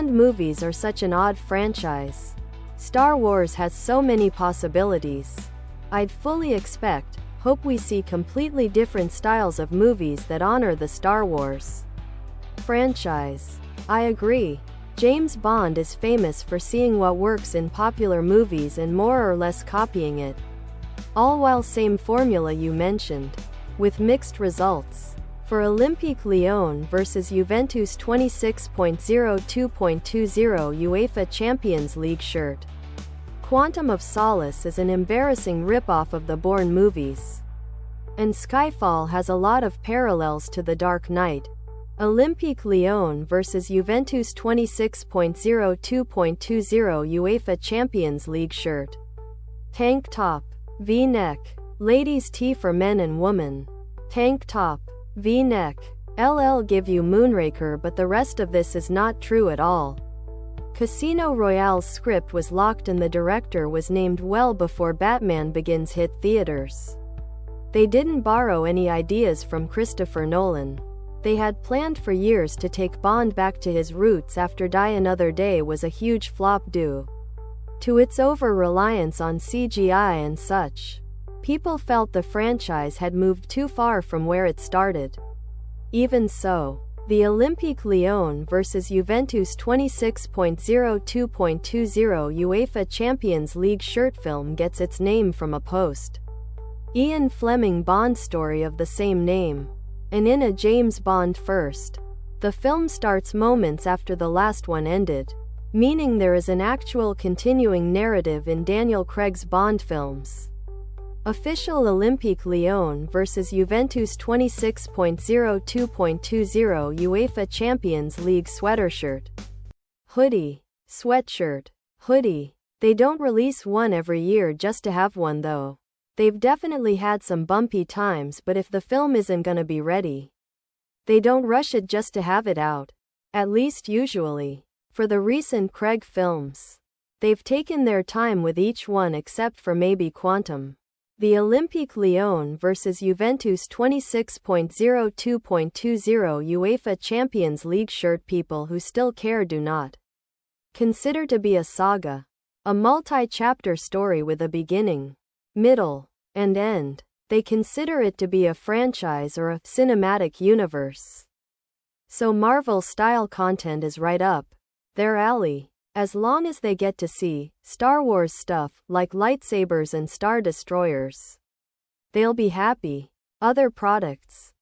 Bond movies are such an odd franchise. Star Wars has so many possibilities. I'd fully hope we see completely different styles of movies that honor the Star Wars franchise. I agree. James Bond is famous for seeing what works in popular movies and more or less copying it. All while same formula you mentioned, with mixed results. For Olympique Lyon vs Juventus 26.02.20 UEFA Champions League shirt. Quantum of Solace is an embarrassing rip-off of the Bourne movies. And Skyfall has a lot of parallels to The Dark Knight. Olympique Lyon vs Juventus 26.02.20 UEFA Champions League shirt. Tank top, V-neck. Ladies' tee for men and women. Tank top, V-neck. LL give you Moonraker, but the rest of this is not true at all. Casino Royale's script was locked and the director was named well before Batman Begins hit theaters. They didn't borrow any ideas from Christopher Nolan. They had planned for years to take Bond back to his roots after Die Another Day was a huge flop due to its over-reliance on CGI and such. People felt the franchise had moved too far from where it started. Even so, the Olympique Lyon vs Juventus 26.02.20 UEFA Champions League shirt film gets its name from a post-Ian Fleming Bond story of the same name. And in a James Bond first. The film starts moments after the last one ended, meaning there is an actual continuing narrative in Daniel Craig's Bond films. Official Olympique Lyon vs Juventus 26.02.20 UEFA Champions League sweater shirt. Hoodie. Sweatshirt. Hoodie. They don't release one every year just to have one though. They've definitely had some bumpy times, but if the film isn't gonna be ready, they don't rush it just to have it out. At least usually. For the recent Craig films, they've taken their time with each one except for maybe Quantum. The Olympique Lyon vs Juventus 26.02.20 UEFA Champions League shirt people who still care do not consider to be a saga. A multi-chapter story with a beginning, middle, and end. They consider it to be a franchise or a cinematic universe. So Marvel-style content is right up their alley. As long as they get to see Star Wars stuff like lightsabers and Star Destroyers, they'll be happy. Other products.